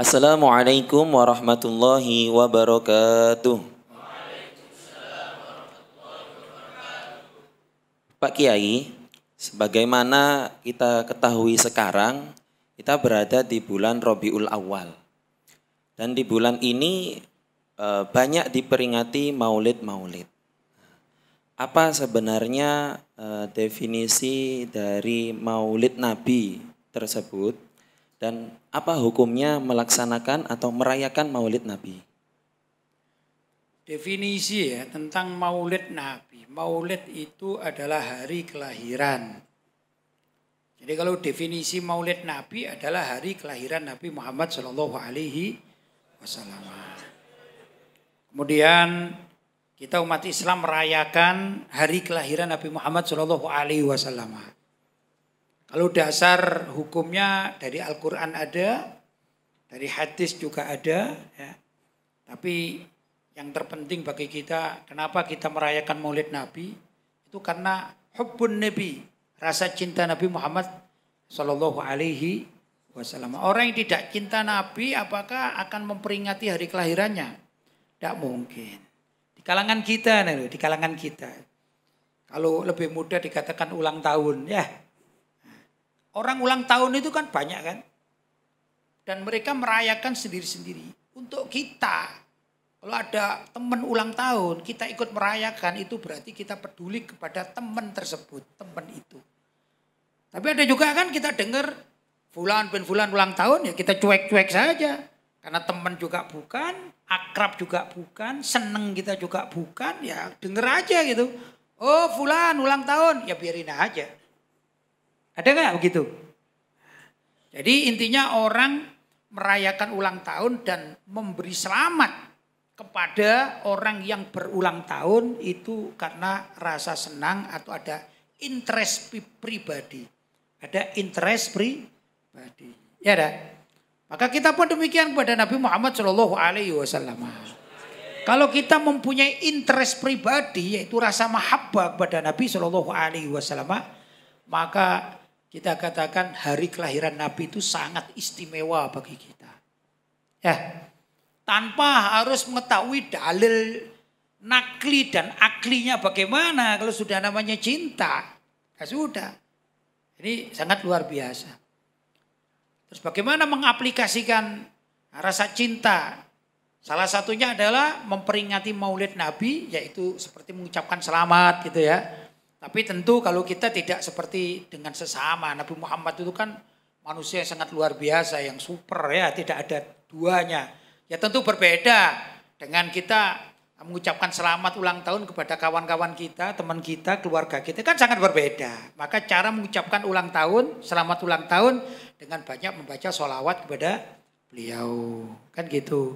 Assalamualaikum warahmatullahi wabarakatuh. Pak Kiai, sebagaimana kita ketahui sekarang, kita berada di bulan Rabiul Awal. Dan di bulan ini banyak diperingati maulid-maulid. Apa sebenarnya definisi dari maulid Nabi tersebut? Dan apa hukumnya melaksanakan atau merayakan maulid Nabi? Definisi ya tentang maulid Nabi. Maulid itu adalah hari kelahiran. Jadi kalau definisi maulid Nabi adalah hari kelahiran Nabi Muhammad SAW. Kemudian kita umat Islam merayakan hari kelahiran Nabi Muhammad SAW. Kalau dasar hukumnya dari Al-Quran ada, dari hadis juga ada. Ya. Tapi yang terpenting bagi kita, kenapa kita merayakan maulid Nabi? Itu karena hubbun Nabi, rasa cinta Nabi Muhammad SAW. Orang yang tidak cinta Nabi, apakah akan memperingati hari kelahirannya? Tidak mungkin. Di kalangan kita, di kalangan kita. Kalau lebih mudah dikatakan ulang tahun, ya. Orang ulang tahun itu kan banyak kan. Dan mereka merayakan sendiri-sendiri. Untuk kita, kalau ada teman ulang tahun, kita ikut merayakan, itu berarti kita peduli kepada teman tersebut, teman itu. Tapi ada juga kan kita dengar fulan bin fulan ulang tahun, ya kita cuek-cuek saja. Karena teman juga bukan, akrab juga bukan, seneng kita juga bukan, ya denger aja gitu. Oh fulan ulang tahun, ya biarin aja. Ada nggak begitu? Jadi intinya orang merayakan ulang tahun dan memberi selamat kepada orang yang berulang tahun itu karena rasa senang atau ada interest pribadi. Ada interest pribadi. Ya dah. Maka kita pun demikian kepada Nabi Muhammad SAW. Kalau kita mempunyai interest pribadi yaitu rasa mahabbah kepada Nabi SAW, maka kita katakan hari kelahiran Nabi itu sangat istimewa bagi kita. Ya, tanpa harus mengetahui dalil nakli dan aklinya bagaimana kalau sudah namanya cinta. Ya sudah. Ini sangat luar biasa. Terus bagaimana mengaplikasikan rasa cinta? Salah satunya adalah memperingati maulid Nabi, yaitu seperti mengucapkan selamat gitu ya. Tapi tentu kalau kita tidak seperti dengan sesama. Nabi Muhammad itu kan manusia yang sangat luar biasa, yang super ya, tidak ada duanya. Ya tentu berbeda dengan kita mengucapkan selamat ulang tahun kepada kawan-kawan kita, teman kita, keluarga kita kan sangat berbeda. Maka cara mengucapkan ulang tahun, selamat ulang tahun dengan banyak membaca sholawat kepada beliau. Kan gitu.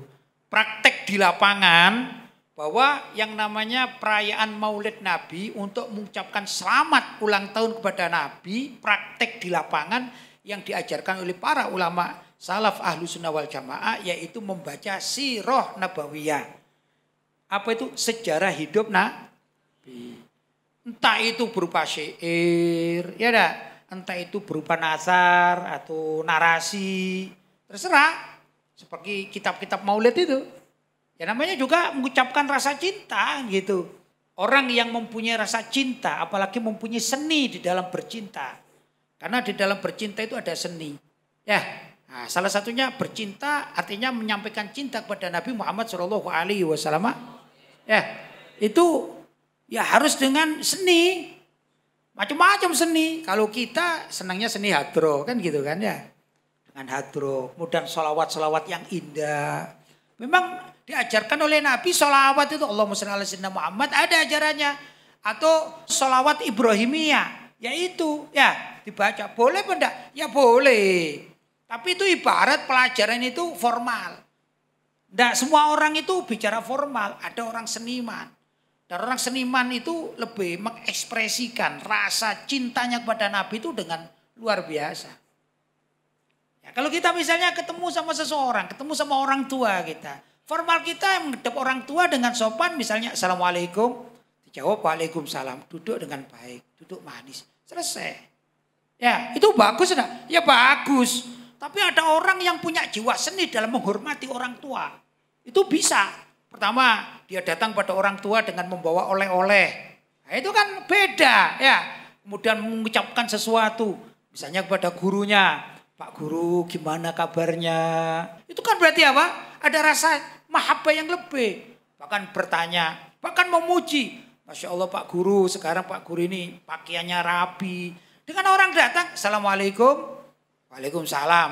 Praktek di lapangan bahwa yang namanya perayaan maulid Nabi untuk mengucapkan selamat ulang tahun kepada Nabi, praktek di lapangan yang diajarkan oleh para ulama salaf ahlu sunnah wal jamaah, yaitu membaca sirah nabawiyah. Apa itu? Sejarah hidup Nabi. Entah itu berupa syair, ya dah, entah itu berupa nasar atau narasi, terserah. Seperti kitab-kitab maulid itu. Ya namanya juga mengucapkan rasa cinta gitu. Orang yang mempunyai rasa cinta, apalagi mempunyai seni di dalam bercinta. Karena di dalam bercinta itu ada seni. Ya, nah, salah satunya bercinta artinya menyampaikan cinta kepada Nabi Muhammad SAW. Ya, itu ya harus dengan seni. Macam-macam seni. Kalau kita senangnya seni hadro kan gitu kan ya. Dengan hadro, kemudian sholawat-sholawat yang indah. Memang diajarkan oleh Nabi sholawat itu Allahumma shalli ala sayyidina Muhammad ada ajarannya. Atau sholawat Ibrahimiyah. Yaitu ya dibaca. Boleh apa enggak? Ya boleh. Tapi itu ibarat pelajaran itu formal. Enggak semua orang itu bicara formal. Ada orang seniman. Dan orang seniman itu lebih mengekspresikan rasa cintanya kepada Nabi itu dengan luar biasa. Ya, kalau kita misalnya ketemu sama seseorang, ketemu sama orang tua kita. Formal kita yang menghadap orang tua dengan sopan misalnya assalamualaikum. Dijawab waalaikumsalam. Duduk dengan baik, duduk manis. Selesai. Ya itu bagus enggak? Ya bagus. Tapi ada orang yang punya jiwa seni dalam menghormati orang tua. Itu bisa. Pertama, dia datang pada orang tua dengan membawa oleh-oleh. Nah, itu kan beda ya. Kemudian mengucapkan sesuatu. Misalnya kepada gurunya. Pak Guru gimana kabarnya? Itu kan berarti apa? Ada rasa mahabbah yang lebih. Bahkan bertanya, bahkan memuji. Masya Allah Pak Guru, sekarang Pak Guru ini pakaiannya rapi. Dengan orang datang, Assalamualaikum. Waalaikumsalam.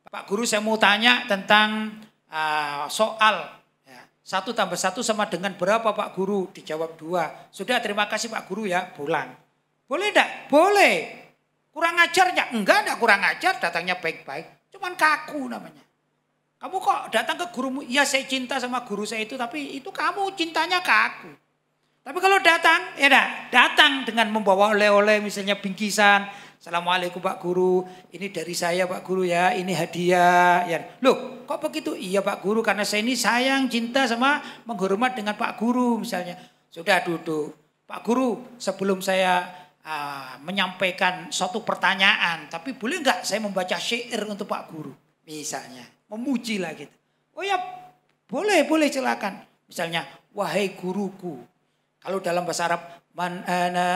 Pak Guru saya mau tanya tentang soal. 1 tambah 1 sama dengan berapa Pak Guru? Dijawab 2. Sudah terima kasih Pak Guru ya, pulang. Boleh enggak? Boleh. Kurang ajarnya? Enggak kurang ajar, datangnya baik-baik. Cuman kaku namanya. Kamu kok datang ke gurumu? Iya saya cinta sama guru saya itu, tapi itu kamu cintanya kaku. Tapi kalau datang, ya datang dengan membawa oleh-oleh misalnya bingkisan. Assalamualaikum Pak Guru, ini dari saya Pak Guru ya, ini hadiah. Ya. Loh kok begitu? Iya Pak Guru karena saya ini sayang, cinta sama menghormat dengan Pak Guru misalnya. Sudah duduk. Pak Guru sebelum saya menyampaikan suatu pertanyaan, tapi boleh enggak saya membaca syair untuk Pak Guru? Misalnya, memuji lah gitu. Oh ya boleh silakan. Misalnya, wahai guruku. Kalau dalam bahasa Arab, man ana.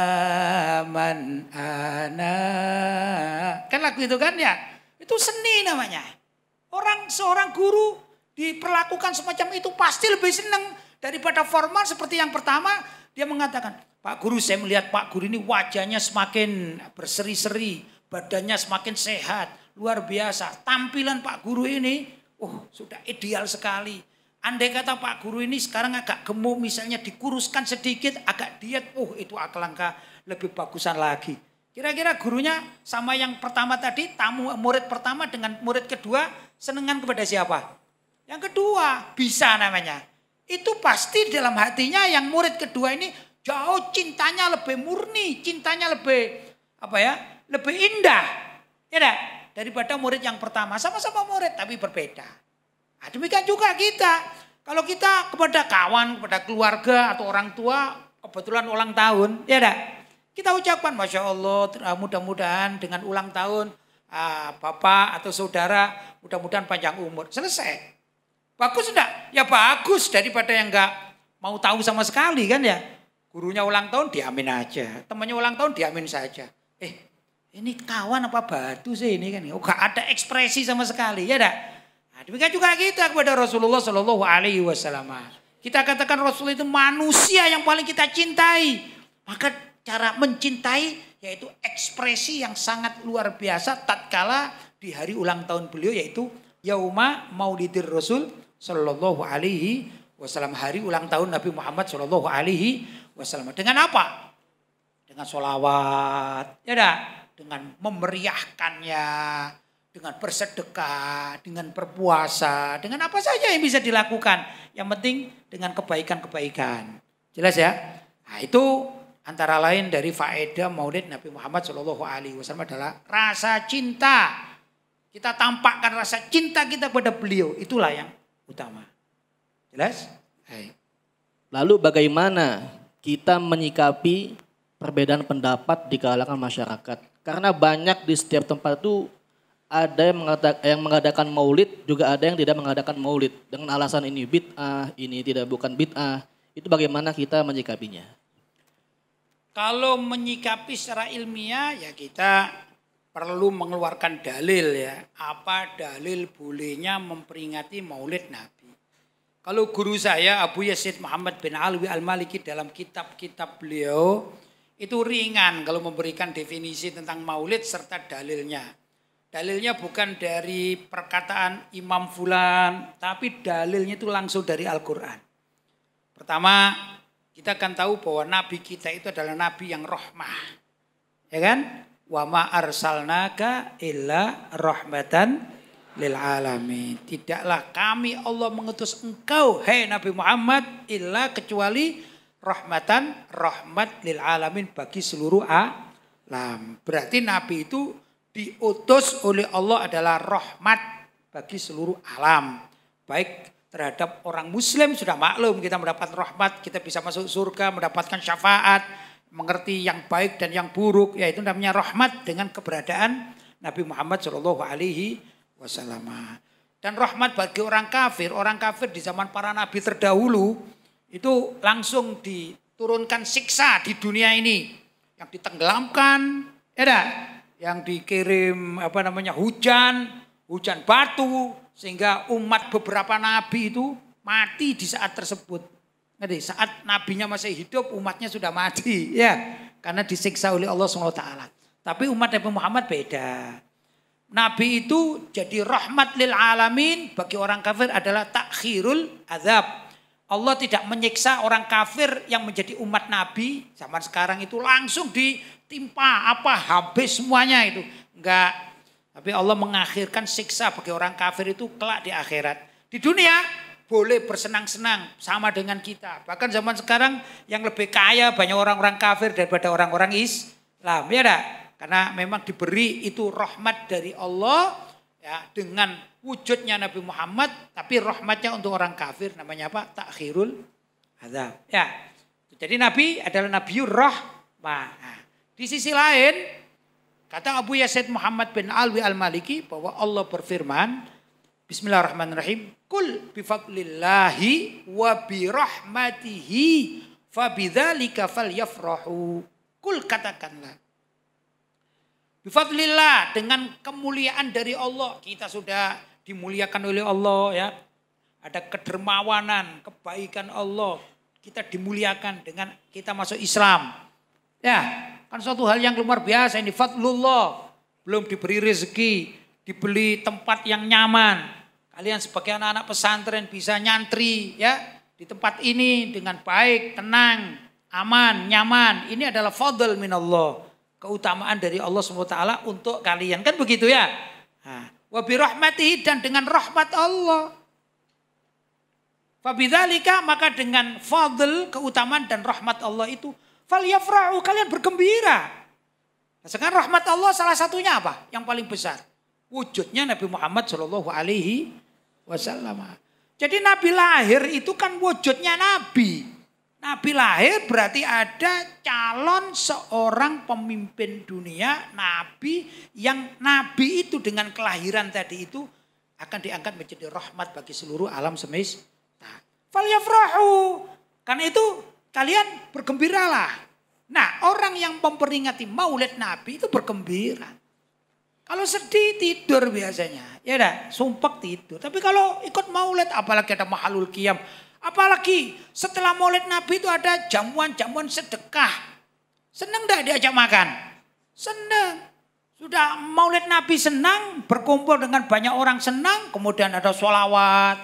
Kan lagu itu kan ya. Itu seni namanya. Seorang guru diperlakukan semacam itu pasti lebih senang daripada formal seperti yang pertama. Dia mengatakan, Pak Guru saya melihat Pak Guru ini wajahnya semakin berseri-seri. Badannya semakin sehat. Luar biasa. Tampilan Pak Guru ini sudah ideal sekali. Andai kata Pak Guru ini sekarang agak gemuk misalnya dikuruskan sedikit agak diet. Itu alangkah lebih bagusan lagi. Kira-kira gurunya sama yang pertama tadi murid pertama dengan murid kedua senengan kepada siapa? Yang kedua bisa namanya. Itu pasti dalam hatinya yang murid kedua ini jauh cintanya lebih murni. Cintanya lebih lebih indah. Ya daripada murid yang pertama. Sama-sama murid tapi berbeda. Nah, demikian juga kita. Kalau kita kepada kawan, kepada keluarga atau orang tua kebetulan ulang tahun, ya dah. Kita ucapkan Masya Allah mudah-mudahan dengan ulang tahun bapak atau saudara mudah-mudahan panjang umur. Selesai. Bagus enggak? Ya bagus daripada yang enggak mau tahu sama sekali kan ya. Gurunya ulang tahun diamin aja. Temannya ulang tahun diamin saja. Ini kawan apa batu sih ini kan. Enggak ada ekspresi sama sekali ya dah. Nah, demikian juga kita kepada Rasulullah Shallallahu Alaihi Wasallam. Kita katakan Rasul itu manusia yang paling kita cintai. Maka cara mencintai yaitu ekspresi yang sangat luar biasa tatkala di hari ulang tahun beliau yaitu Yauma Maulidir Rasul Shallallahu Alaihi Wasallam, hari ulang tahun Nabi Muhammad Shallallahu Alaihi Wasallam. Dengan apa? Dengan sholawat, ya dah, dengan memeriahkannya. Dengan bersedekah, dengan berpuasa, dengan apa saja yang bisa dilakukan. Yang penting dengan kebaikan-kebaikan. Jelas ya? Nah itu antara lain dari faedah maulid Nabi Muhammad SAW adalah rasa cinta. Kita tampakkan rasa cinta kita kepada beliau. Itulah yang utama. Jelas? Hai. Lalu bagaimana kita menyikapi perbedaan pendapat di kalangan masyarakat? Karena banyak di setiap tempat itu ada yang mengadakan maulid, juga ada yang tidak mengadakan maulid. Dengan alasan ini bid'ah, ini bukan bid'ah. Itu bagaimana kita menyikapinya? Kalau menyikapi secara ilmiah ya kita perlu mengeluarkan dalil ya. Apa dalil bolehnya memperingati maulid Nabi. Kalau guru saya Abu Yazid Muhammad bin Alwi Al-Maliki dalam kitab-kitab beliau itu ringan kalau memberikan definisi tentang maulid serta dalilnya. Dalilnya bukan dari perkataan Imam Fulan, tapi dalilnya itu langsung dari Al-Quran. Pertama, kita akan tahu bahwa Nabi kita itu adalah Nabi yang rahmah. Ya kan? Wa ma arsalnaka illa rahmatan lil alamin. Tidaklah kami Allah mengutus engkau, hai Nabi Muhammad, illa kecuali rahmat lil alamin bagi seluruh alam. Berarti Nabi itu diutus oleh Allah adalah rahmat bagi seluruh alam. Baik terhadap orang muslim sudah maklum kita mendapat rahmat, kita bisa masuk surga, mendapatkan syafaat, mengerti yang baik dan yang buruk, yaitu namanya rahmat dengan keberadaan Nabi Muhammad SAW. wasallam. Dan rahmat bagi orang kafir di zaman para nabi terdahulu itu langsung diturunkan siksa di dunia ini, yang ditenggelamkan, yang dikirim hujan batu sehingga umat beberapa nabi itu mati di saat tersebut. Saat nabinya masih hidup umatnya sudah mati karena disiksa oleh Allah SWT. Tapi umat Nabi Muhammad beda. Nabi itu jadi rahmat lil alamin, bagi orang kafir adalah takhirul azab. Allah tidak menyiksa orang kafir yang menjadi umat Nabi zaman sekarang itu langsung ditimpa habis semuanya itu. Enggak. Tapi Allah mengakhirkan siksa bagi orang kafir itu kelak di akhirat. Di dunia boleh bersenang-senang sama dengan kita. Bahkan zaman sekarang yang lebih kaya banyak orang-orang kafir daripada orang-orang Islam. Ya enggak? Karena memang diberi itu rahmat dari Allah dengan wujudnya Nabi Muhammad, tapi rahmatnya untuk orang kafir namanya apa? Takhirul azab. Jadi Nabi adalah Nabiur Rahmah. Di sisi lain kata Abu Yazid Muhammad bin Alwi Al-Maliki bahwa Allah berfirman, Bismillahirrahmanirrahim, Kul bifadlillahi wa birahmatihi fabidzalika falyafrahu. Kul katakanlah, bifadlillah, dengan kemuliaan dari Allah. Kita sudah dimuliakan oleh Allah Ada kedermawanan, kebaikan Allah. Kita dimuliakan dengan kita masuk Islam. Kan suatu hal yang luar biasa ini fadlullah. Belum diberi rezeki, dibeli tempat yang nyaman. Kalian sebagai anak-anak pesantren bisa nyantri di tempat ini dengan baik, tenang, aman, nyaman. Ini adalah fadl minallah. Keutamaan dari Allah SWT untuk kalian. Kan begitu ya. Wa birahmatihi, dan dengan rahmat Allah. Fabidzalika, maka dengan fadl, keutamaan dan rahmat Allah itu, falyafrahu, kalian bergembira. Nah, sekarang rahmat Allah salah satunya apa? Yang paling besar. Wujudnya Nabi Muhammad SAW. Jadi Nabi lahir itu kan wujudnya Nabi. Nabi lahir berarti ada calon seorang pemimpin dunia, Nabi, yang Nabi itu dengan kelahiran tadi itu akan diangkat menjadi rahmat bagi seluruh alam semesta. Falyafrahu, karena itu kalian bergembiralah. Nah, orang yang memperingati maulid Nabi itu bergembira. Kalau sedih tidur biasanya, sumpek tidur. Tapi kalau ikut maulid, apalagi ada mahalul qiyam, apalagi setelah maulid Nabi itu ada jamuan-jamuan sedekah. Senang enggak diajak makan? Senang. Sudah maulid Nabi senang, berkumpul dengan banyak orang senang. Kemudian ada sholawat,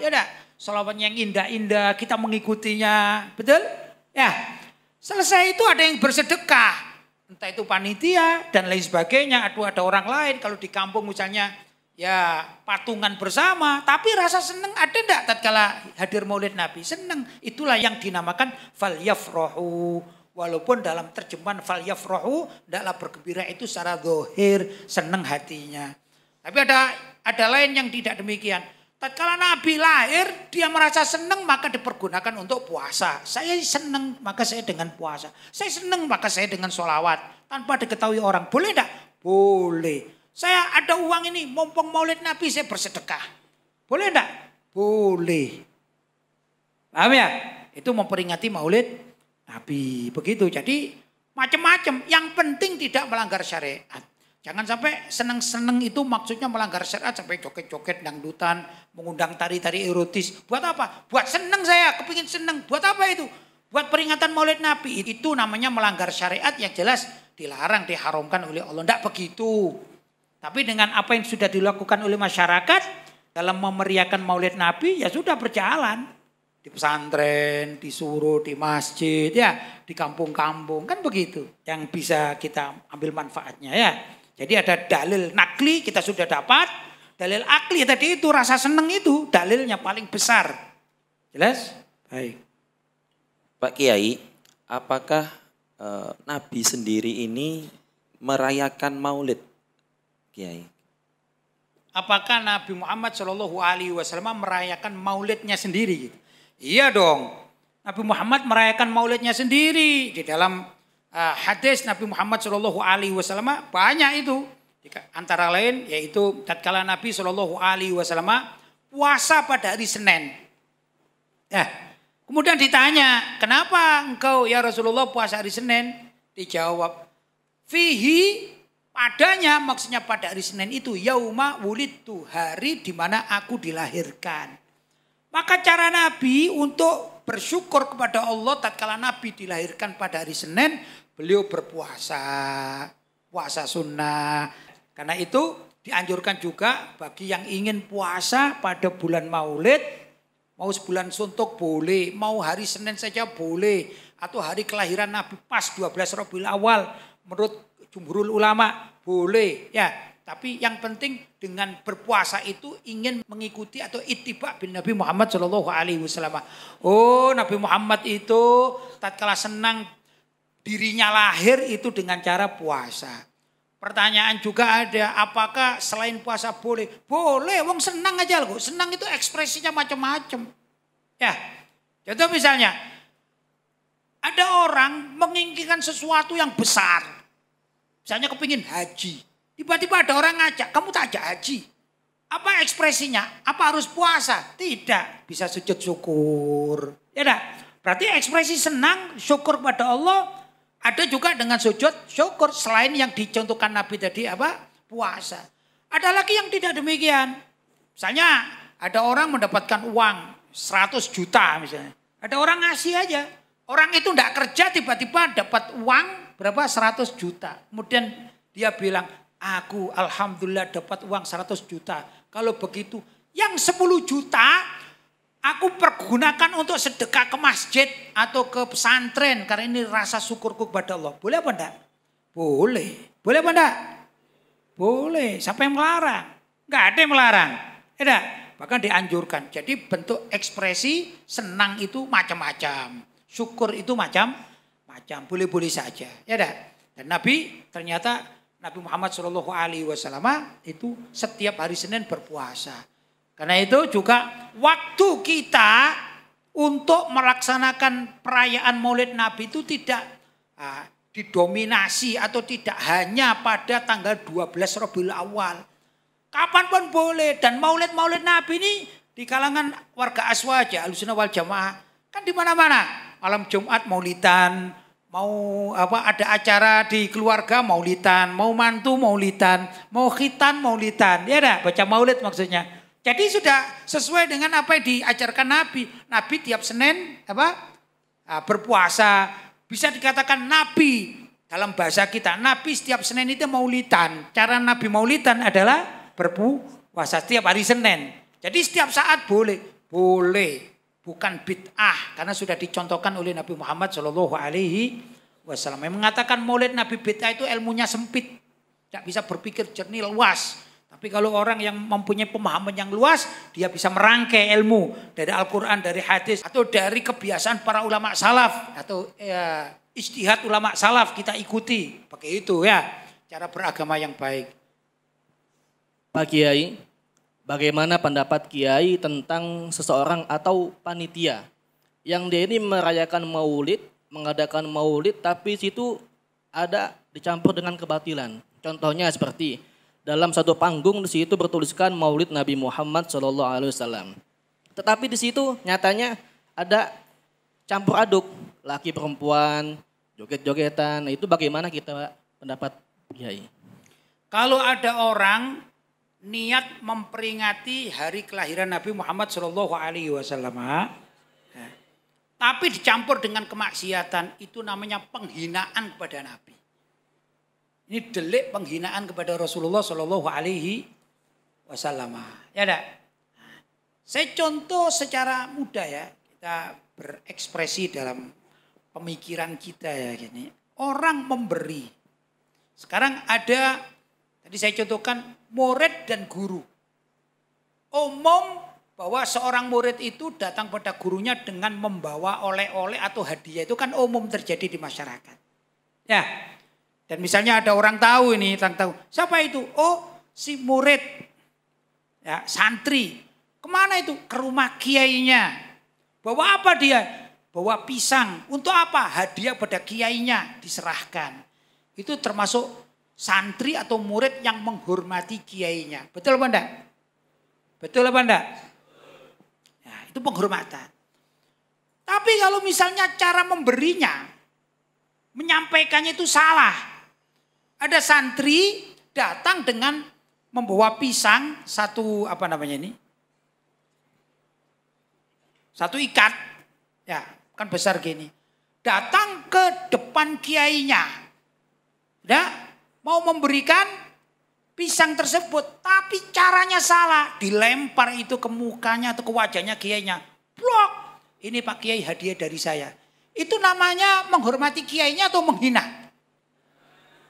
sholawat yang indah-indah, kita mengikutinya. Betul? Selesai itu ada yang bersedekah. Entah itu panitia dan lain sebagainya. Ada orang lain kalau di kampung misalnya patungan bersama, tapi rasa senang ada enggak tatkala hadir maulid Nabi? Senang. Itulah yang dinamakan falyafrahu. Walaupun dalam terjemahan falyafrahu tidaklah bergembira itu secara zahir, senang hatinya. Tapi ada lain yang tidak demikian. Tatkala Nabi lahir, dia merasa senang maka dipergunakan untuk puasa. Saya senang maka saya dengan puasa. Saya senang maka saya dengan sholawat. Tanpa diketahui orang. Boleh enggak? Boleh. Saya ada uang ini, mumpung maulid Nabi saya bersedekah. Boleh enggak? Boleh. Paham ya? Itu memperingati maulid Nabi. Begitu. Jadi macam-macam. Yang penting tidak melanggar syariat. Jangan sampai senang-senang itu maksudnya melanggar syariat. Sampai joget-joget, dangdutan, mengundang tari-tari erotis. Buat apa? Buat senang saya, kepingin senang. Buat apa itu? Buat peringatan maulid Nabi. Itu namanya melanggar syariat yang jelas dilarang, diharamkan oleh Allah. Tidak begitu. Tapi dengan apa yang sudah dilakukan oleh masyarakat dalam memeriahkan maulid Nabi, ya sudah berjalan. Di pesantren, di surau, di masjid, di kampung-kampung. Kan begitu yang bisa kita ambil manfaatnya Jadi ada dalil nakli kita sudah dapat. Dalil akli tadi itu rasa senang itu dalilnya paling besar. Jelas? Baik. Pak Kiai, apakah Nabi sendiri ini merayakan maulid? Kiai. Apakah Nabi Muhammad SAW merayakan maulidnya sendiri? Iya dong. Nabi Muhammad merayakan maulidnya sendiri. Di dalam hadis Nabi Muhammad SAW banyak itu. Antara lain yaitu tatkala Nabi SAW puasa pada hari Senin. Ya. Kemudian ditanya, kenapa engkau ya Rasulullah puasa hari Senin? Dijawab, fihi, padanya, maksudnya pada hari Senin itu, yauma wulidtu, hari di mana aku dilahirkan. Maka cara Nabi untuk bersyukur kepada Allah tatkala Nabi dilahirkan pada hari Senin, beliau berpuasa, puasa sunnah. Karena itu dianjurkan juga bagi yang ingin puasa pada bulan Maulid, mau sebulan suntuk boleh, mau hari Senin saja boleh, atau hari kelahiran Nabi pas 12 Rabiul Awal menurut jumhurul ulama boleh ya. Tapi yang penting dengan berpuasa itu ingin mengikuti atau ittiba bin Nabi Muhammad SAW. Oh, Nabi Muhammad itu tatkala senang dirinya lahir itu dengan cara puasa. Pertanyaan juga ada, apakah selain puasa boleh? Boleh, wong senang aja loh. Senang itu ekspresinya macam-macam. Ya, contoh misalnya, ada orang menginginkan sesuatu yang besar. Misalnya kepingin haji. Tiba-tiba ada orang ngajak, kamu tak ajak haji. Apa ekspresinya? Apa harus puasa? Tidak, bisa sujud syukur. Ya dah, berarti ekspresi senang, syukur pada Allah. Ada juga dengan sujud syukur selain yang dicontohkan Nabi tadi apa? Puasa. Ada lagi yang tidak demikian. Misalnya ada orang mendapatkan uang 100 juta misalnya. Ada orang ngasih aja. Orang itu tidak kerja tiba-tiba dapat uang berapa? 100 juta. Kemudian dia bilang, aku alhamdulillah dapat uang 100 juta. Kalau begitu yang 10 juta aku pergunakan untuk sedekah ke masjid atau ke pesantren. Karena ini rasa syukurku kepada Allah. Boleh apa enggak? Boleh. Boleh apa enggak? Boleh. Siapa yang melarang? Enggak ada yang melarang. Tidak. Bahkan dianjurkan. Jadi bentuk ekspresi senang itu macam-macam. Syukur itu macam-macam. Boleh-boleh saja. Ya dah. Dan Nabi ternyata Nabi Muhammad SAW itu setiap hari Senin berpuasa. Karena itu juga waktu kita untuk melaksanakan perayaan Maulid Nabi itu tidak didominasi atau tidak hanya pada tanggal 12 Rabiul Awal. Kapanpun boleh, dan Maulid Nabi ini di kalangan warga Aswaja, Ahlussunnah wal Jamaah kan di mana-mana. Malam Jumat maulidan, mau ada acara di keluarga maulidan, mau mantu maulidan, mau khitan maulidan. Ya dah, baca maulid maksudnya. Jadi sudah sesuai dengan apa yang diajarkan Nabi. Nabi tiap Senin berpuasa. Bisa dikatakan Nabi dalam bahasa kita. Nabi setiap Senin itu maulidan. Cara Nabi maulidan adalah berpuasa setiap hari Senin. Jadi setiap saat boleh. Boleh. Bukan bid'ah. Karena sudah dicontohkan oleh Nabi Muhammad SAW. Yang mengatakan maulid Nabi bid'ah itu ilmunya sempit. Tidak bisa berpikir jernih luas. Tapi kalau orang yang mempunyai pemahaman yang luas, dia bisa merangkai ilmu dari Al-Quran, dari hadis, atau dari kebiasaan para ulama salaf, atau ijtihad ulama salaf kita ikuti. Pakai itu ya, cara beragama yang baik. Pak Kiai, bagaimana pendapat Kiai tentang seseorang atau panitia yang dia ini merayakan maulid, mengadakan maulid, tapi situ ada dicampur dengan kebatilan. Contohnya seperti dalam satu panggung di situ bertuliskan Maulid Nabi Muhammad SAW. Tetapi di situ nyatanya ada campur aduk laki perempuan, joget-jogetan. Itu bagaimana kita pendapat Kiai? Kalau ada orang niat memperingati hari kelahiran Nabi Muhammad SAW, tapi dicampur dengan kemaksiatan, itu namanya penghinaan kepada Nabi. Ini delik penghinaan kepada Rasulullah SAW. Ya dah. Saya contoh secara mudah ya. Kita berekspresi dalam pemikiran kita ya gini. Orang memberi. Sekarang ada, tadi saya contohkan murid dan guru. Umum bahwa seorang murid itu datang pada gurunya dengan membawa oleh-oleh atau hadiah. Itu kan umum terjadi di masyarakat. Ya. Dan misalnya ada orang tahu ini, tahu. Siapa itu? Oh, si murid. Ya, santri. Kemana itu? Ke rumah kiainya. Bawa apa dia? Bawa pisang. Untuk apa? Hadiah pada kiainya diserahkan. Itu termasuk santri atau murid yang menghormati kiainya. Betul apa enggak? Betul apa enggak? Ya, itu penghormatan. Tapi kalau misalnya cara memberinya, menyampaikannya itu salah. Ada santri datang dengan membawa pisang satu satu ikat, ya kan besar gini. Datang ke depan kiainya, ya mau memberikan pisang tersebut, tapi caranya salah, dilempar itu ke mukanya atau ke wajahnya kiainya. Blok, ini Pak Kiai hadiah dari saya. Itu namanya menghormati kiainya atau menghina?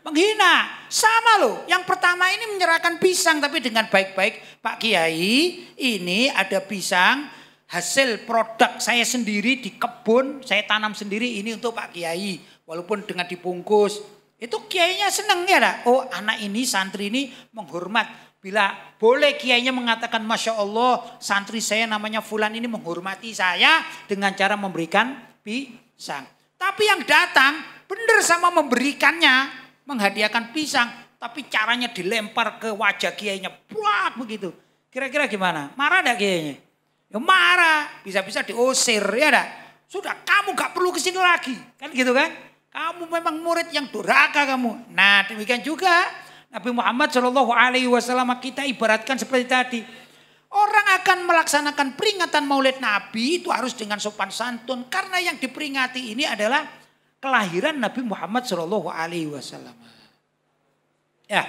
Menghina. Sama loh. Yang pertama ini menyerahkan pisang tapi dengan baik-baik. Pak Kiai, ini ada pisang hasil produk saya sendiri di kebun. Saya tanam sendiri, ini untuk Pak Kiai. Walaupun dengan dibungkus. Itu kiainya senang ya. Dah? Oh anak ini, santri ini menghormat. Bila boleh kiainya mengatakan Masya Allah santri saya namanya Fulan ini menghormati saya dengan cara memberikan pisang. Tapi yang datang benar sama memberikannya, menghadiahkan pisang, tapi caranya dilempar ke wajah kiainya, buat begitu. Kira-kira gimana? Marah enggak kiainya? Ya marah, bisa-bisa diusir ya enggak? Sudah kamu gak perlu kesini lagi, kan gitu kan? Kamu memang murid yang durhaka kamu. Nah demikian juga Nabi Muhammad SAW kita ibaratkan seperti tadi. Orang akan melaksanakan peringatan Maulid Nabi itu harus dengan sopan santun. Karena yang diperingati ini adalah kelahiran Nabi Muhammad SAW. Ya,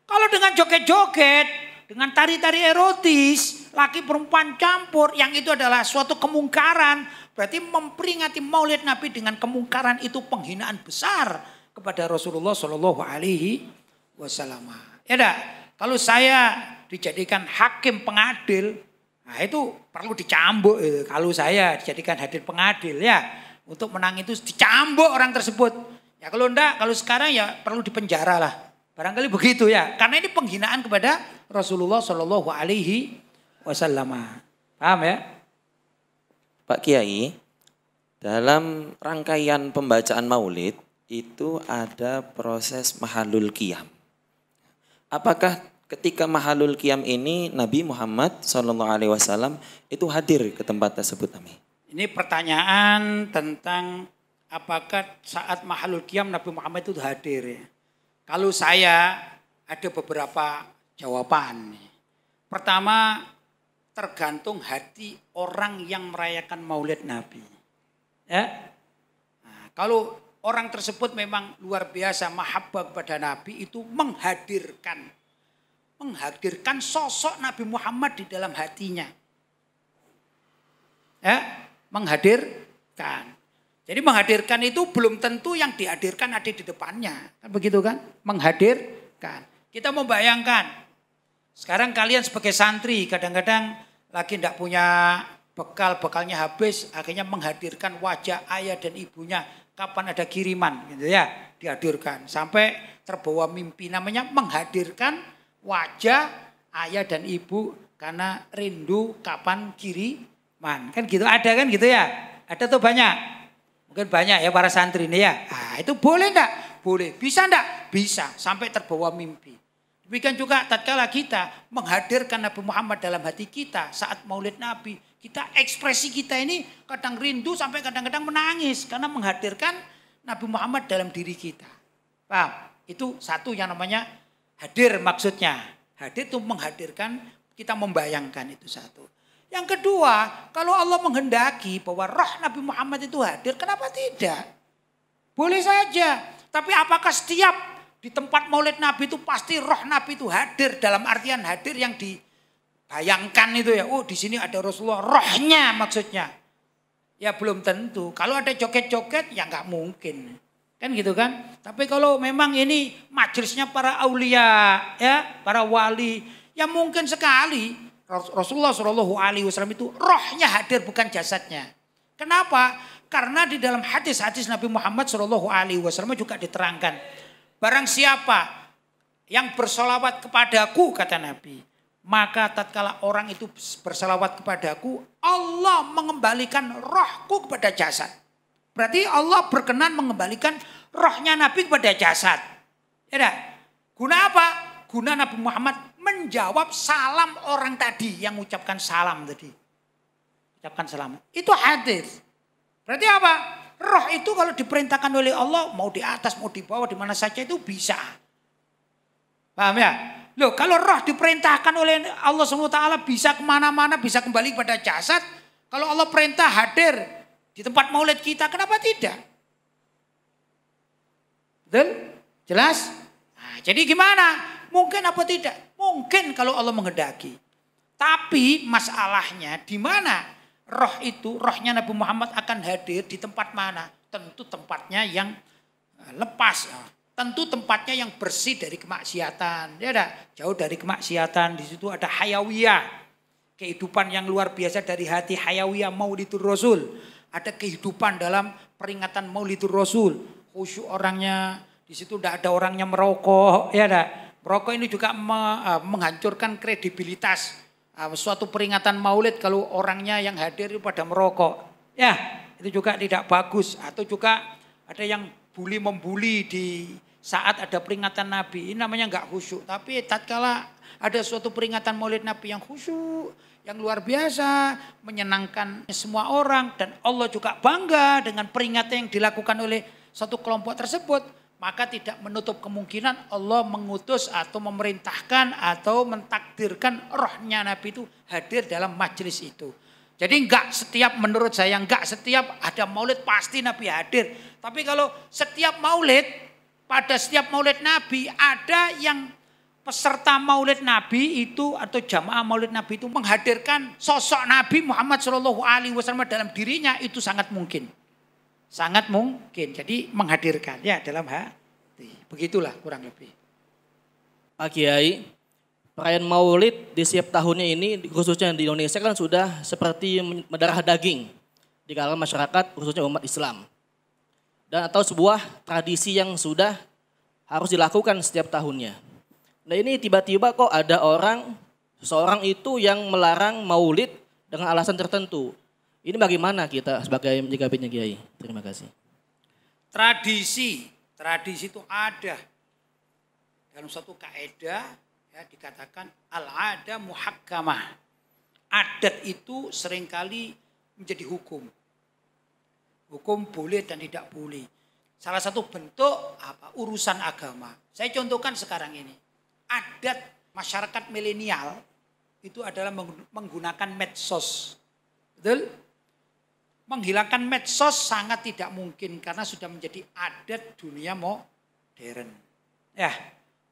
kalau dengan joget-joget, dengan tari-tari erotis, laki perempuan campur, yang itu adalah suatu kemungkaran. Berarti memperingati Maulid Nabi dengan kemungkaran itu penghinaan besar kepada Rasulullah SAW. Ya dah, kalau saya dijadikan hakim pengadil, nah itu perlu dicambuk. Kalau saya dijadikan hakim pengadil ya, untuk menang itu dicambuk orang tersebut. Ya kalau enggak, kalau sekarang ya perlu dipenjara lah. Barangkali begitu ya, karena ini penghinaan kepada Rasulullah SAW. Paham ya? Pak Kiai, dalam rangkaian pembacaan maulid itu ada proses mahalul qiyam. Apakah ketika mahalul qiyam ini Nabi Muhammad SAW itu hadir ke tempat tersebut? Ini pertanyaan tentang apakah saat mahalul qiyam Nabi Muhammad itu hadir ya. Kalau saya ada beberapa jawaban. Pertama, tergantung hati orang yang merayakan maulid Nabi. Ya. Nah, kalau orang tersebut memang luar biasa mahabbah kepada Nabi, itu menghadirkan sosok Nabi Muhammad di dalam hatinya. Ya, menghadirkan. Jadi menghadirkan itu belum tentu yang dihadirkan ada di depannya. Kan begitu kan? Menghadirkan. Kita membayangkan, sekarang kalian sebagai santri kadang-kadang lagi tidak punya bekal, bekalnya habis, akhirnya menghadirkan wajah ayah dan ibunya. Kapan ada kiriman gitu ya, dihadirkan. Sampai terbawa mimpi, namanya menghadirkan wajah ayah dan ibu karena rindu kapan kiriman. Kan gitu, ada kan gitu ya? Ada tuh banyak. Mungkin banyak ya para santri ini ya. Ah, itu boleh enggak? Boleh. Bisa enggak? Bisa. Sampai terbawa mimpi. Demikian juga tatkala kita menghadirkan Nabi Muhammad dalam hati kita saat maulid Nabi. Kita ekspresi kita ini kadang rindu sampai kadang-kadang menangis. Karena menghadirkan Nabi Muhammad dalam diri kita. Paham? Itu satu yang namanya hadir maksudnya. Hadir itu menghadirkan, kita membayangkan itu satu. Yang kedua, kalau Allah menghendaki bahwa roh Nabi Muhammad itu hadir, kenapa tidak? Boleh saja. Tapi apakah setiap di tempat maulid Nabi itu pasti roh Nabi itu hadir dalam artian hadir yang dibayangkan itu ya. Oh di sini ada Rasulullah, rohnya maksudnya. Ya belum tentu. Kalau ada joget-joget ya nggak mungkin. Kan gitu kan. Tapi kalau memang ini majelisnya para aulia ya, para wali, ya mungkin sekali Rasulullah SAW itu rohnya hadir bukan jasadnya. Kenapa? Karena di dalam hadis-hadis Nabi Muhammad SAW juga diterangkan. Barang siapa yang bersolawat kepadaku, kata Nabi, maka tatkala orang itu bersolawat kepadaku, Allah mengembalikan rohku kepada jasad. Berarti Allah berkenan mengembalikan rohnya Nabi kepada jasad. Ya dah? Guna apa? Guna Nabi Muhammad menjawab salam orang tadi yang mengucapkan salam tadi. Ucapkan salam. Itu hadir. Berarti apa? Roh itu kalau diperintahkan oleh Allah mau di atas, mau di bawah, di mana saja itu bisa. Paham ya? Loh, kalau roh diperintahkan oleh Allah SWT bisa kemana-mana, bisa kembali pada jasad. Kalau Allah perintah hadir di tempat maulid kita, kenapa tidak? Betul? Jelas? Nah, jadi gimana? Mungkin apa tidak? Mungkin kalau Allah menghendaki. Tapi masalahnya di mana roh itu, rohnya Nabi Muhammad akan hadir di tempat mana? Tentu tempatnya yang lepas. Tentu tempatnya yang bersih dari kemaksiatan. Ya ada, jauh dari kemaksiatan. Di situ ada hayawiyah. Kehidupan yang luar biasa dari hati hayawiyah Maulidur Rasul. Ada kehidupan dalam peringatan Maulidur Rasul. Khusyuk orangnya, di situ tidak ada orangnya merokok. Ya ada, merokok ini juga menghancurkan kredibilitas. Suatu peringatan maulid kalau orangnya yang hadir pada merokok. Ya, itu juga tidak bagus. Atau juga ada yang membuli di saat ada peringatan Nabi. Ini namanya enggak khusyuk. Tapi tatkala ada suatu peringatan maulid Nabi yang khusyuk, yang luar biasa, menyenangkan semua orang. Dan Allah juga bangga dengan peringatan yang dilakukan oleh satu kelompok tersebut. Maka tidak menutup kemungkinan Allah mengutus atau memerintahkan atau mentakdirkan rohnya Nabi itu hadir dalam majelis itu. Jadi enggak setiap, menurut saya enggak setiap ada maulid pasti Nabi hadir. Tapi kalau setiap maulid, pada setiap maulid Nabi ada yang peserta maulid Nabi itu atau jamaah maulid Nabi itu menghadirkan sosok Nabi Muhammad SAW dalam dirinya, itu sangat mungkin. Sangat mungkin. Jadi menghadirkan ya dalam hati. Begitulah kurang lebih. Pak Kiai, perayaan Maulid di setiap tahunnya ini khususnya di Indonesia kan sudah seperti mendarah daging di kalangan masyarakat khususnya umat Islam. Dan atau sebuah tradisi yang sudah harus dilakukan setiap tahunnya. Nah ini tiba-tiba kok ada seorang itu yang melarang Maulid dengan alasan tertentu. Ini bagaimana kita sebagai menyikapinya Kiai? Terima kasih. Tradisi itu ada. Dalam suatu kaidah ya, dikatakan al-ada muhakkamah. Adat itu seringkali menjadi hukum. Hukum boleh dan tidak boleh. Salah satu bentuk urusan agama. Saya contohkan sekarang ini. Adat masyarakat milenial itu adalah menggunakan medsos. Betul? Menghilangkan medsos sangat tidak mungkin karena sudah menjadi adat dunia modern. Ya,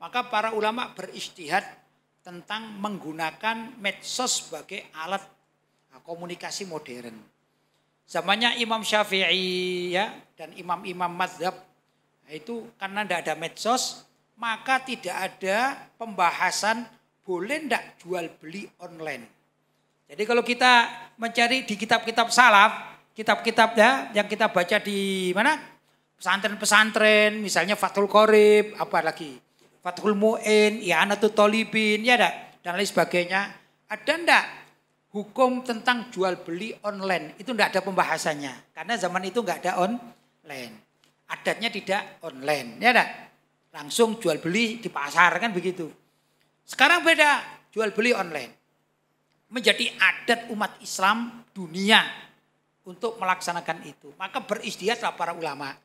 maka para ulama berijtihad tentang menggunakan medsos sebagai alat komunikasi modern. Zamannya Imam Syafi'i ya dan imam-imam mazhab itu karena tidak ada medsos, maka tidak ada pembahasan boleh tidak jual beli online. Jadi kalau kita mencari di kitab-kitab salaf, kitab-kitab ya yang kita baca di mana? Pesantren-pesantren, misalnya Fathul Qorib, apa lagi? Fathul Mu'in, I'anatul Thalibin, ya dan lain sebagainya. Ada ndak hukum tentang jual beli online? Itu ndak ada pembahasannya. Karena zaman itu nggak ada online. Adatnya tidak online, ya ndak? Langsung jual beli di pasar kan begitu. Sekarang beda, jual beli online. Menjadi adat umat Islam dunia untuk melaksanakan itu. Maka berijtihadlah para ulama.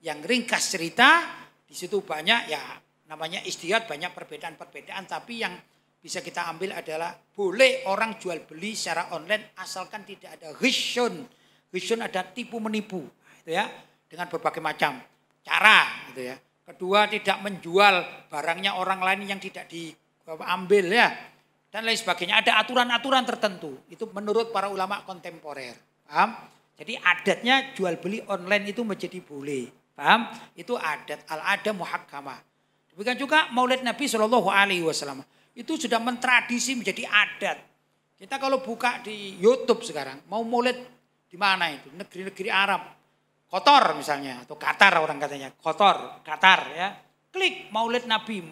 Yang ringkas cerita, di situ banyak ya namanya ijtihad, banyak perbedaan-perbedaan. Tapi yang bisa kita ambil adalah boleh orang jual beli secara online asalkan tidak ada ghisyun. Ghisyun ada tipu menipu. Gitu ya, dengan berbagai macam cara. Gitu ya. Kedua tidak menjual barangnya orang lain yang tidak diambil ya. Dan lain sebagainya. Ada aturan-aturan tertentu. Itu menurut para ulama kontemporer. Paham? Jadi adatnya jual beli online itu menjadi boleh. Paham? Itu adat, al-ada muhakkamah. Demikian juga Maulid Nabi SAW. Itu sudah mentradisi menjadi adat. Kita kalau buka di YouTube sekarang, mau maulid di mana itu? Negeri-negeri Arab. Qatar misalnya, atau Qatar orang katanya. Qatar ya. Klik Maulid Nabi,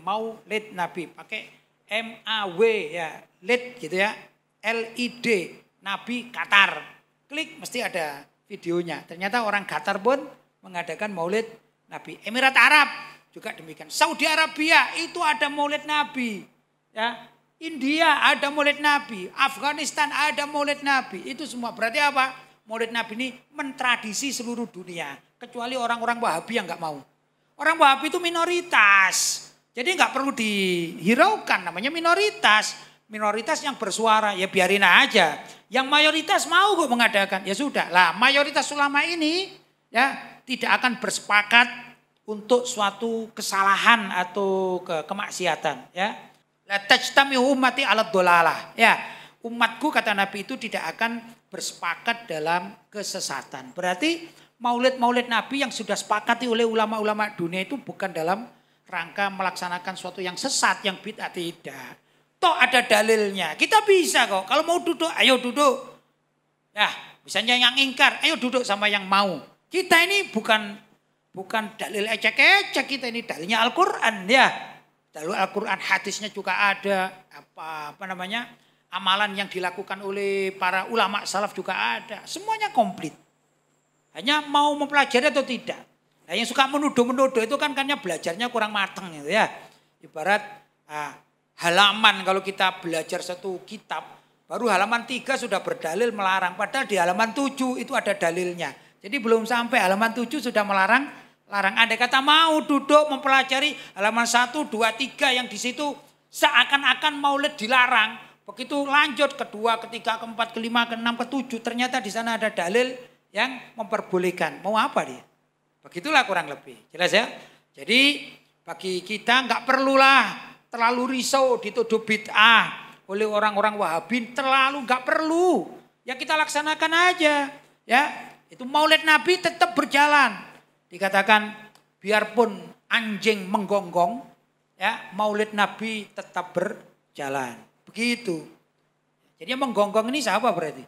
pakai MAW ya, lid gitu ya. LED, Nabi Qatar. Klik mesti ada videonya. Ternyata orang Qatar pun mengadakan Maulid Nabi. Emirat Arab juga demikian. Saudi Arabia itu ada Maulid Nabi. Ya. India ada Maulid Nabi, Afghanistan ada Maulid Nabi. Itu semua berarti apa? Maulid Nabi ini mentradisi seluruh dunia. Kecuali orang-orang Wahabi yang nggak mau. Orang Wahabi itu minoritas. Jadi nggak perlu dihiraukan, namanya minoritas. Minoritas yang bersuara, ya biarin aja. Yang mayoritas mau kok mengadakan, ya sudah. Lah mayoritas ulama ini ya tidak akan bersepakat untuk suatu kesalahan atau kemaksiatan. Ya. La tajtami ummati ala dhalalah. Ya, umatku kata Nabi itu tidak akan bersepakat dalam kesesatan. Berarti maulid-maulid Nabi yang sudah sepakati oleh ulama-ulama dunia itu bukan dalam rangka melaksanakan suatu yang sesat, yang bid'ah, tidak. Toh ada dalilnya. Kita bisa kok. Kalau mau duduk, ayo duduk. Ya, misalnya yang ingkar, ayo duduk sama yang mau. Kita ini bukan dalil ecek-ecek, kita ini dalilnya Al-Qur'an ya. Lalu Al-Quran hadisnya juga ada apa namanya amalan yang dilakukan oleh para ulama salaf juga ada. Semuanya komplit. Hanya mau mempelajari atau tidak. Nah, yang suka menuduh-menuduh itu kan karena belajarnya kurang matang gitu ya. Ibarat halaman kalau kita belajar satu kitab baru halaman 3 sudah berdalil melarang. Padahal di halaman 7 itu ada dalilnya. Jadi belum sampai halaman 7 sudah melarang. Andai kata mau duduk mempelajari halaman 1, 2, 3 yang di situ seakan-akan maulid dilarang. Begitu lanjut kedua, ketiga, keempat, kelima, keenam, ketujuh. Ternyata di sana ada dalil yang memperbolehkan. Mau apa dia? Begitulah kurang lebih. Jelas ya? Jadi bagi kita nggak perlulah terlalu risau dituduh bid'ah oleh orang-orang Wahabi. Terlalu nggak perlu. Ya kita laksanakan aja. Ya, itu maulid Nabi tetap berjalan. Dikatakan biarpun anjing menggonggong, ya maulid Nabi tetap berjalan. Begitu. Jadi yang menggonggong ini siapa berarti?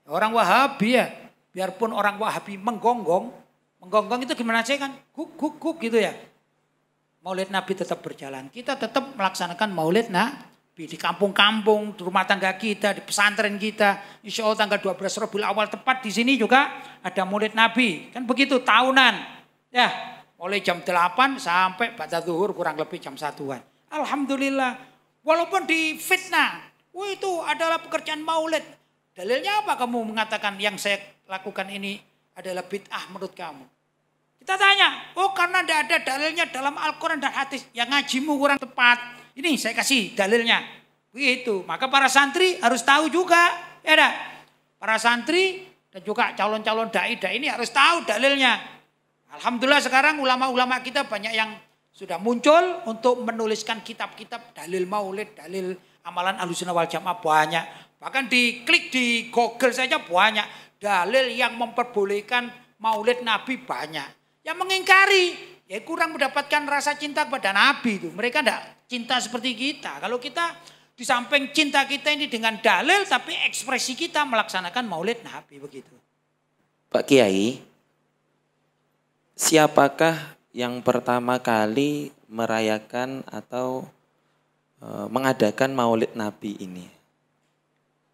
Orang Wahabi ya. Biarpun orang Wahabi menggonggong itu gimana sih kan? Guk gitu ya. Maulid Nabi tetap berjalan. Kita tetap melaksanakan maulid Nabi di kampung-kampung, di rumah tangga kita, di pesantren kita. Insya Allah tanggal 12 Rabiul Awal tepat di sini juga ada maulid Nabi. Kan begitu tahunan. Ya, mulai jam 8 sampai baca zuhur kurang lebih jam 1-an. Alhamdulillah. Walaupun di fitnah. Itu adalah pekerjaan maulid. Dalilnya apa kamu mengatakan yang saya lakukan ini adalah bid'ah menurut kamu? Kita tanya, karena tidak ada dalilnya dalam Al-Quran dan hadis. Yang ngajimu kurang tepat. Ini saya kasih dalilnya. Begitu. Maka para santri harus tahu juga. Ya dah. Para santri dan juga calon-calon dai-dai ini harus tahu dalilnya. Alhamdulillah sekarang ulama-ulama kita banyak yang sudah muncul untuk menuliskan kitab-kitab dalil maulid, dalil amalan Ahlussunnah wal Jamaah banyak. Bahkan diklik di Google saja banyak. Dalil yang memperbolehkan maulid Nabi banyak. Yang mengingkari, ya kurang mendapatkan rasa cinta kepada Nabi itu. Mereka tidak cinta seperti kita. Kalau kita di samping cinta kita ini dengan dalil, tapi ekspresi kita melaksanakan maulid Nabi begitu. Pak Kiai, siapakah yang pertama kali merayakan atau mengadakan maulid Nabi ini?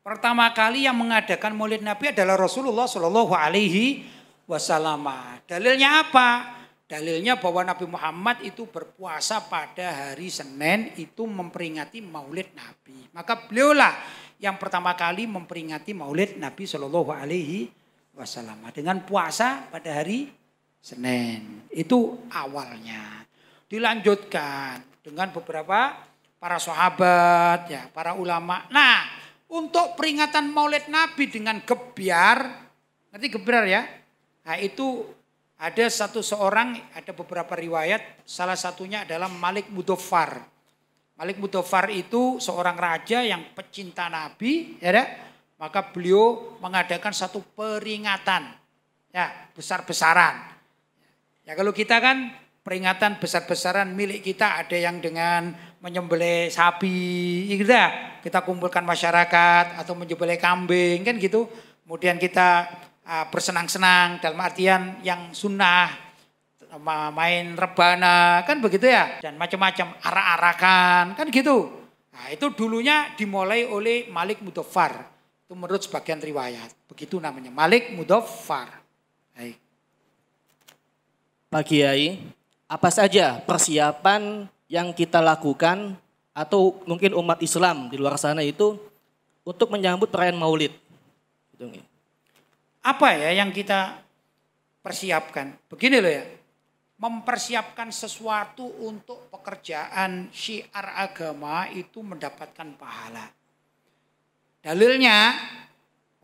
Pertama kali yang mengadakan maulid Nabi adalah Rasulullah Shallallahu Alaihi Wasallam. Dalilnya apa? Dalilnya bahwa Nabi Muhammad itu berpuasa pada hari Senin itu memperingati maulid Nabi. Maka beliaulah yang pertama kali memperingati maulid Nabi Shallallahu Alaihi Wasallam dengan puasa pada hari Senin. Itu awalnya. Dilanjutkan dengan beberapa para sahabat, ya, para ulama. Nah, untuk peringatan maulid Nabi dengan gebyar, nanti gebyar ya. Nah itu ada ada beberapa riwayat, salah satunya adalah Malik Mudoffar. Malik Mudoffar itu seorang raja yang pecinta Nabi, ya, maka beliau mengadakan satu peringatan, ya besar-besaran. Ya kalau kita kan peringatan besar-besaran milik kita ada yang dengan menyembelih sapi, gitu ya. Kita kumpulkan masyarakat atau menyembelih kambing kan gitu. Kemudian kita bersenang-senang dalam artian yang sunnah, main rebana kan begitu ya, dan macam-macam arak-arakan kan gitu. Nah itu dulunya dimulai oleh Malik Mudoffar, itu menurut sebagian riwayat begitu namanya, Malik Mudoffar. Baik. Pak Kiai, apa saja persiapan yang kita lakukan atau mungkin umat Islam di luar sana itu untuk menyambut perayaan Maulid? Gitu. Apa ya yang kita persiapkan? Begini loh ya, mempersiapkan sesuatu untuk pekerjaan syiar agama itu mendapatkan pahala. Dalilnya,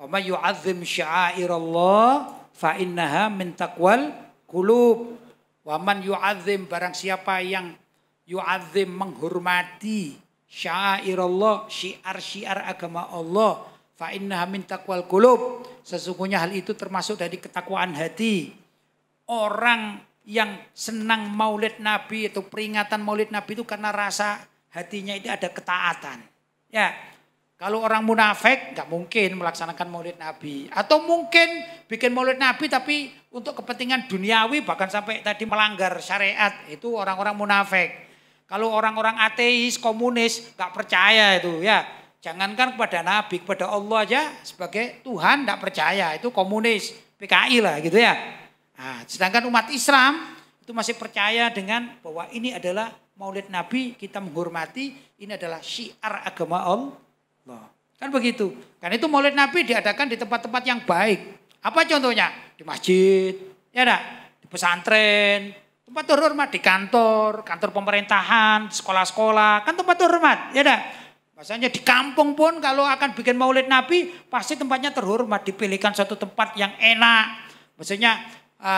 wa may yu'azzim sya'airallah fa innaha min taqwal qulub. Wa man yu'azzim, barang siapa yang yu'azzim menghormati sya'airallah, syiar-syiar agama Allah, fa innaha min taqwal qulub. Sesungguhnya hal itu termasuk dari ketakwaan hati. Orang yang senang Maulid Nabi atau peringatan Maulid Nabi itu karena rasa hatinya itu ada ketaatan. Ya. Kalau orang munafik nggak mungkin melaksanakan Maulid Nabi. Atau mungkin bikin Maulid Nabi tapi untuk kepentingan duniawi bahkan sampai tadi melanggar syariat. Itu orang-orang munafik. Kalau orang-orang ateis, komunis nggak percaya itu ya. Jangankan kepada Nabi, kepada Allah aja sebagai Tuhan nggak percaya. Itu komunis, PKI lah gitu ya. Nah, sedangkan umat Islam itu masih percaya dengan bahwa ini adalah Maulid Nabi, kita menghormati, ini adalah syiar agama Allah. Kan begitu. Kan itu Maulid Nabi diadakan di tempat-tempat yang baik. Apa contohnya? Di masjid, ya enggak? Di pesantren, tempat terhormat, di kantor, kantor pemerintahan, sekolah-sekolah, kan tempat terhormat, ya enggak? Maksudnya di kampung pun kalau akan bikin Maulid Nabi pasti tempatnya terhormat, dipilihkan suatu tempat yang enak. Maksudnya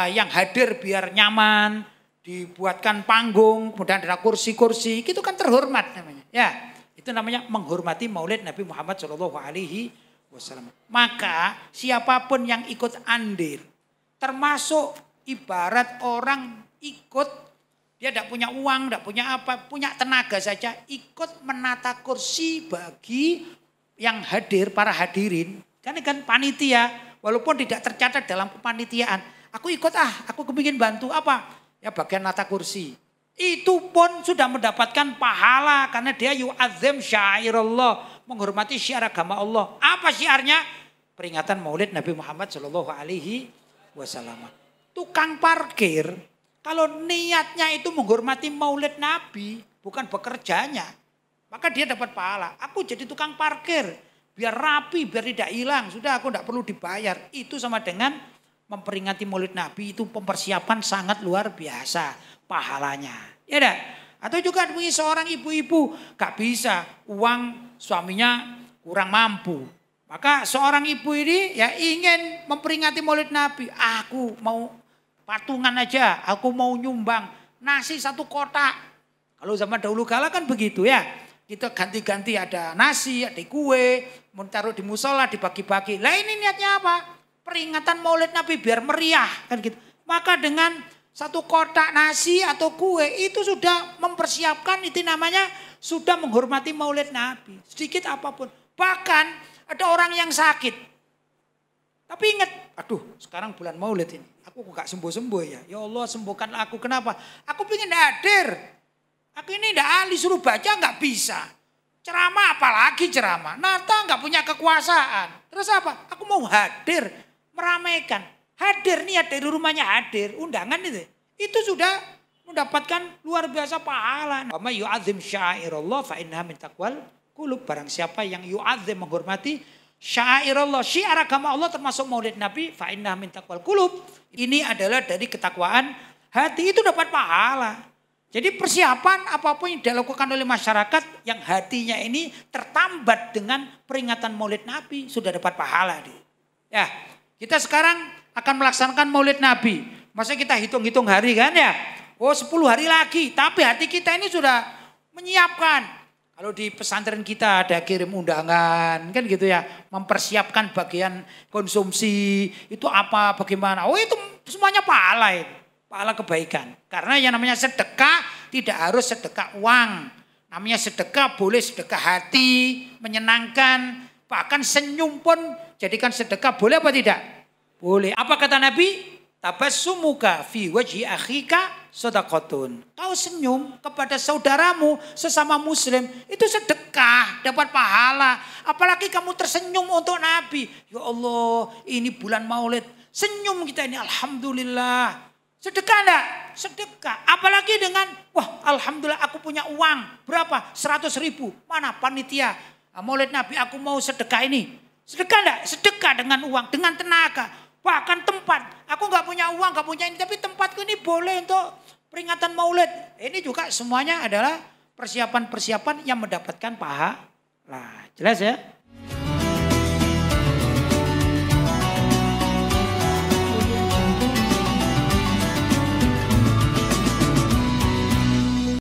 yang hadir biar nyaman, dibuatkan panggung, kemudian ada kursi-kursi, itu kan terhormat namanya. Ya. Itu namanya menghormati Maulid Nabi Muhammad SAW. Maka siapapun yang ikut andil, termasuk ibarat orang ikut, dia tidak punya uang, tidak punya apa, punya tenaga saja, ikut menata kursi bagi yang hadir, para hadirin. Kan panitia, walaupun tidak tercatat dalam kepanitiaan. Aku ikut aku kepingin bantu apa? Ya bagian nata kursi. Itu pun sudah mendapatkan pahala karena dia yu'azzim syairallah, menghormati syiar agama Allah. Apa syiarnya? Peringatan Maulid Nabi Muhammad SAW. Tukang parkir kalau niatnya itu menghormati Maulid Nabi, bukan bekerjanya, maka dia dapat pahala. Aku jadi tukang parkir biar rapi, biar tidak hilang. Sudah aku tidak perlu dibayar. Itu sama dengan memperingati Maulid Nabi, itu mempersiapkan sangat luar biasa pahalanya. Ya dah. Atau juga seorang ibu-ibu gak bisa, uang suaminya kurang mampu. Maka seorang ibu ini ya ingin memperingati Maulid Nabi. Aku mau patungan aja, aku mau nyumbang nasi 1 kotak. Kalau zaman dahulu kala kan begitu ya. Kita ganti-ganti ada nasi, ada kue, mau taruh di musola dibagi-bagi. Lah ini niatnya apa? Peringatan Maulid Nabi biar meriah kan gitu. Maka dengan 1 kotak nasi atau kue itu sudah mempersiapkan, itu namanya sudah menghormati Maulid Nabi. Sedikit apapun. Bahkan ada orang yang sakit. Tapi ingat, aduh sekarang bulan Maulid ini. Aku gak sembuh-sembuh ya. Ya Allah sembuhkanlah aku. Kenapa? Aku pengen hadir. Aku ini tidak ahli, suruh baca gak bisa. Ceramah apalagi ceramah. Nata gak punya kekuasaan. Terus apa? Aku mau hadir. Meramaikan. Hadir niat dari rumahnya hadir, undangan itu sudah mendapatkan luar biasa pahala. Wa may yu'azzim sya'airallah fa innaha min taqwal qulub. Barang siapa yang yu'azzim menghormati sya'airallah, syiar agama Allah termasuk Maulid Nabi, fa innaha min taqwal qulub. Ini adalah dari ketakwaan hati, itu dapat pahala. Jadi persiapan apapun yang dilakukan oleh masyarakat yang hatinya ini tertambat dengan peringatan Maulid Nabi sudah dapat pahala. Ya, kita sekarang akan melaksanakan Maulid Nabi. Masa kita hitung-hitung hari kan ya. Oh 10 hari lagi. Tapi hati kita ini sudah menyiapkan. Kalau di pesantren kita ada kirim undangan. Kan gitu ya. Mempersiapkan bagian konsumsi. Itu apa, bagaimana. Oh itu semuanya pahala itu. Pahala kebaikan. Karena yang namanya sedekah tidak harus sedekah uang. Namanya sedekah boleh sedekah hati. Menyenangkan. Bahkan senyum pun jadikan sedekah. Boleh apa tidak? Boleh. Apa kata Nabi? Tabassumuka fi wajhi akhika shadaqatun. Kau senyum kepada saudaramu sesama muslim itu sedekah, dapat pahala. Apalagi kamu tersenyum untuk Nabi. Ya Allah, ini bulan Maulid. Senyum kita ini alhamdulillah. Sedekah enggak? Sedekah. Apalagi lagi dengan, wah alhamdulillah aku punya uang. Berapa? 100.000. Mana panitia? Maulid Nabi aku mau sedekah ini. Sedekah enggak? Sedekah dengan uang, dengan tenaga. Bahkan tempat. Aku nggak punya uang, nggak punya ini. Tapi tempatku ini boleh untuk peringatan maulid. Ini juga semuanya adalah persiapan-persiapan yang mendapatkan pahala. Jelas ya?